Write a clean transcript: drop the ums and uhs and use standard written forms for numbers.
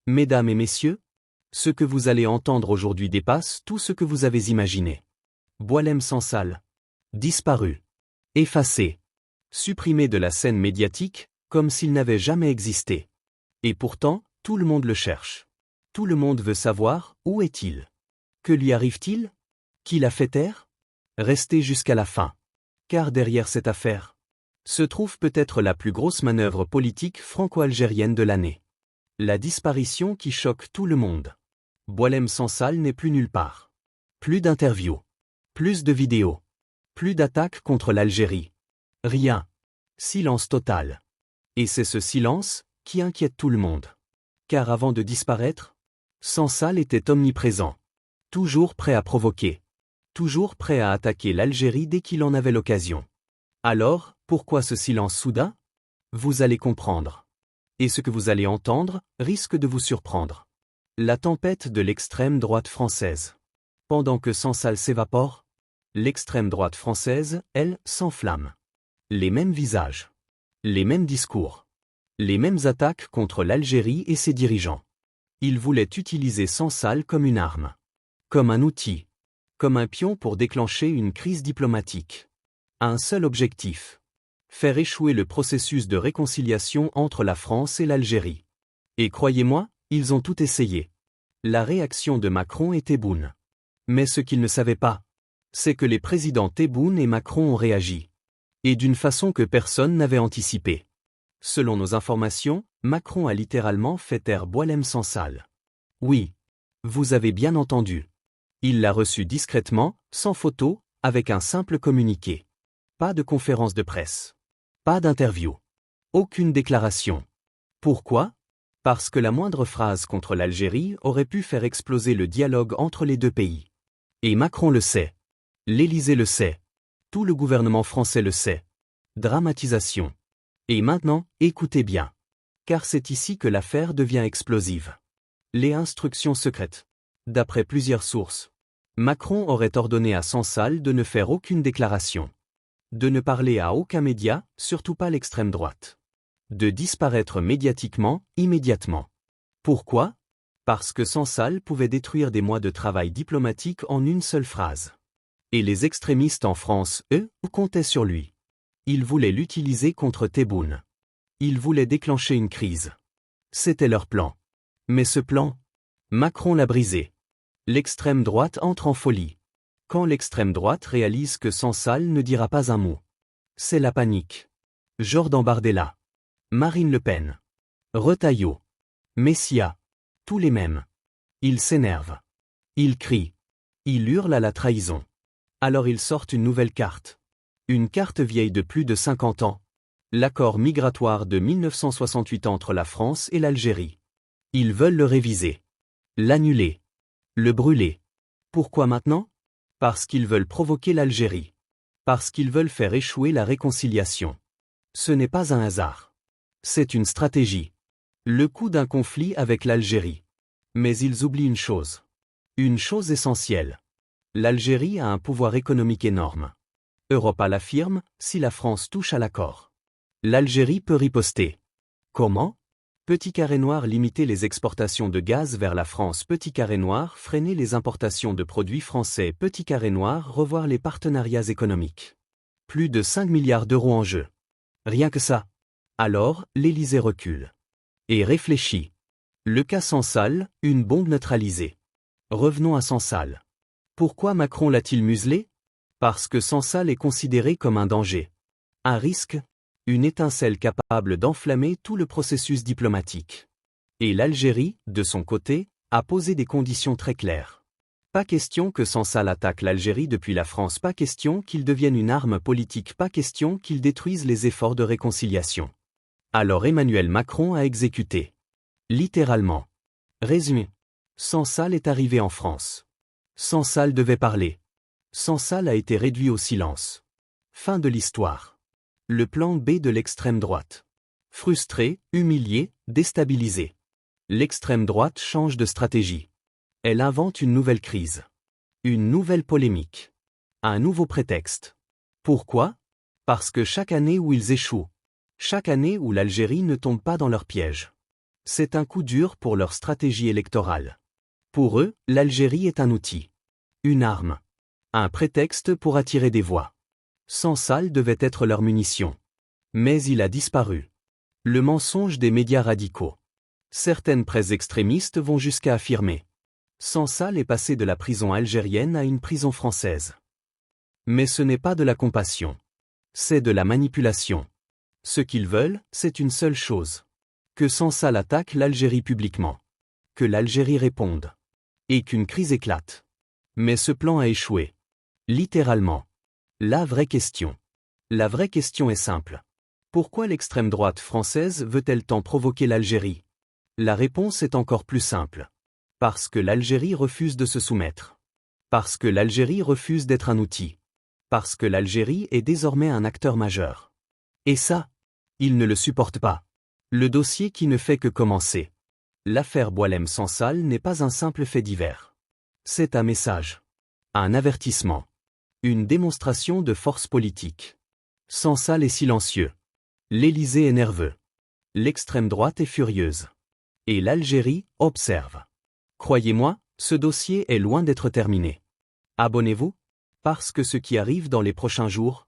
Mesdames et messieurs, ce que vous allez entendre aujourd'hui dépasse tout ce que vous avez imaginé. Boualem Sansal. Disparu. Effacé. Supprimé de la scène médiatique, comme s'il n'avait jamais existé. Et pourtant, tout le monde le cherche. Tout le monde veut savoir, où est-il? Que lui arrive-t-il? Qui l'a fait taire? Restez jusqu'à la fin. Car derrière cette affaire se trouve peut-être la plus grosse manœuvre politique franco-algérienne de l'année. La disparition qui choque tout le monde. Boualem Sansal n'est plus nulle part. Plus d'interviews. Plus de vidéos. Plus d'attaques contre l'Algérie. Rien. Silence total. Et c'est ce silence qui inquiète tout le monde. Car avant de disparaître, Sansal était omniprésent. Toujours prêt à provoquer. Toujours prêt à attaquer l'Algérie dès qu'il en avait l'occasion. Alors, pourquoi ce silence soudain? Vous allez comprendre. Et ce que vous allez entendre risque de vous surprendre. La tempête de l'extrême droite française. Pendant que Sansal s'évapore, l'extrême droite française, elle, s'enflamme. Les mêmes visages. Les mêmes discours. Les mêmes attaques contre l'Algérie et ses dirigeants. Ils voulaient utiliser Sansal comme une arme. Comme un outil. Comme un pion pour déclencher une crise diplomatique. Un seul objectif. Faire échouer le processus de réconciliation entre la France et l'Algérie. Et croyez-moi, ils ont tout essayé. La réaction de Macron et Tebboune. Mais ce qu'ils ne savaient pas, c'est que les présidents Tebboune et Macron ont réagi. Et d'une façon que personne n'avait anticipée. Selon nos informations, Macron a littéralement fait taire Boualem Sansal. Oui. Vous avez bien entendu. Il l'a reçu discrètement, sans photo, avec un simple communiqué. Pas de conférence de presse. Pas d'interview. Aucune déclaration. Pourquoi? Parce que la moindre phrase contre l'Algérie aurait pu faire exploser le dialogue entre les deux pays. Et Macron le sait. L'Élysée le sait. Tout le gouvernement français le sait. Dramatisation. Et maintenant, écoutez bien. Car c'est ici que l'affaire devient explosive. Les instructions secrètes. D'après plusieurs sources, Macron aurait ordonné à Sansal de ne faire aucune déclaration. De ne parler à aucun média, surtout pas l'extrême droite. De disparaître médiatiquement, immédiatement. Pourquoi? Parce que Sansal pouvait détruire des mois de travail diplomatique en une seule phrase. Et les extrémistes en France, eux, comptaient sur lui. Ils voulaient l'utiliser contre Tebboune. Ils voulaient déclencher une crise. C'était leur plan. Mais ce plan, Macron l'a brisé. L'extrême droite entre en folie. Quand l'extrême droite réalise que Sansal ne dira pas un mot. C'est la panique. Jordan Bardella. Marine Le Pen. Retailleau. Messia. Tous les mêmes. Ils s'énervent. Ils crient. Ils hurlent à la trahison. Alors ils sortent une nouvelle carte. Une carte vieille de plus de 50 ans. L'accord migratoire de 1968 entre la France et l'Algérie. Ils veulent le réviser. L'annuler. Le brûler. Pourquoi maintenant? Parce qu'ils veulent provoquer l'Algérie. Parce qu'ils veulent faire échouer la réconciliation. Ce n'est pas un hasard. C'est une stratégie. Le coup d'un conflit avec l'Algérie. Mais ils oublient une chose. Une chose essentielle. L'Algérie a un pouvoir économique énorme. Europa l'affirme, si la France touche à l'accord. L'Algérie peut riposter. Comment? Petit carré noir limiter les exportations de gaz vers la France. Petit carré noir freiner les importations de produits français. Petit carré noir revoir les partenariats économiques. Plus de 5 milliards d'euros en jeu. Rien que ça. Alors, l'Élysée recule. Et réfléchit. Le cas Sansal, une bombe neutralisée. Revenons à Sansal. Pourquoi Macron l'a-t-il muselé? Parce que Sansal est considéré comme un danger. Un risque? Une étincelle capable d'enflammer tout le processus diplomatique. Et l'Algérie, de son côté, a posé des conditions très claires. Pas question que Sansal attaque l'Algérie depuis la France, pas question qu'il devienne une arme politique, pas question qu'il détruise les efforts de réconciliation. Alors Emmanuel Macron a exécuté. Littéralement. Résumé. Sansal est arrivé en France. Sansal devait parler. Sansal a été réduit au silence. Fin de l'histoire. Le plan B de l'extrême droite. Frustré, humilié, déstabilisé. L'extrême droite change de stratégie. Elle invente une nouvelle crise. Une nouvelle polémique. Un nouveau prétexte. Pourquoi? Parce que chaque année où ils échouent. Chaque année où l'Algérie ne tombe pas dans leur piège. C'est un coup dur pour leur stratégie électorale. Pour eux, l'Algérie est un outil. Une arme. Un prétexte pour attirer des voix. Sansal devait être leur munition. Mais il a disparu. Le mensonge des médias radicaux. Certaines presses extrémistes vont jusqu'à affirmer. Sansal est passé de la prison algérienne à une prison française. Mais ce n'est pas de la compassion. C'est de la manipulation. Ce qu'ils veulent, c'est une seule chose. Que Sansal attaque l'Algérie publiquement. Que l'Algérie réponde. Et qu'une crise éclate. Mais ce plan a échoué. Littéralement. La vraie question. La vraie question est simple. Pourquoi l'extrême droite française veut-elle tant provoquer l'Algérie? La réponse est encore plus simple. Parce que l'Algérie refuse de se soumettre. Parce que l'Algérie refuse d'être un outil. Parce que l'Algérie est désormais un acteur majeur. Et ça, ils ne le supportent pas. Le dossier qui ne fait que commencer. L'affaire Boualem Sansal n'est pas un simple fait divers. C'est un message. Un avertissement. Une démonstration de force politique. Sansal est silencieux. L'Élysée est nerveux. L'extrême droite est furieuse. Et l'Algérie observe. Croyez-moi, ce dossier est loin d'être terminé. Abonnez-vous, parce que ce qui arrive dans les prochains jours,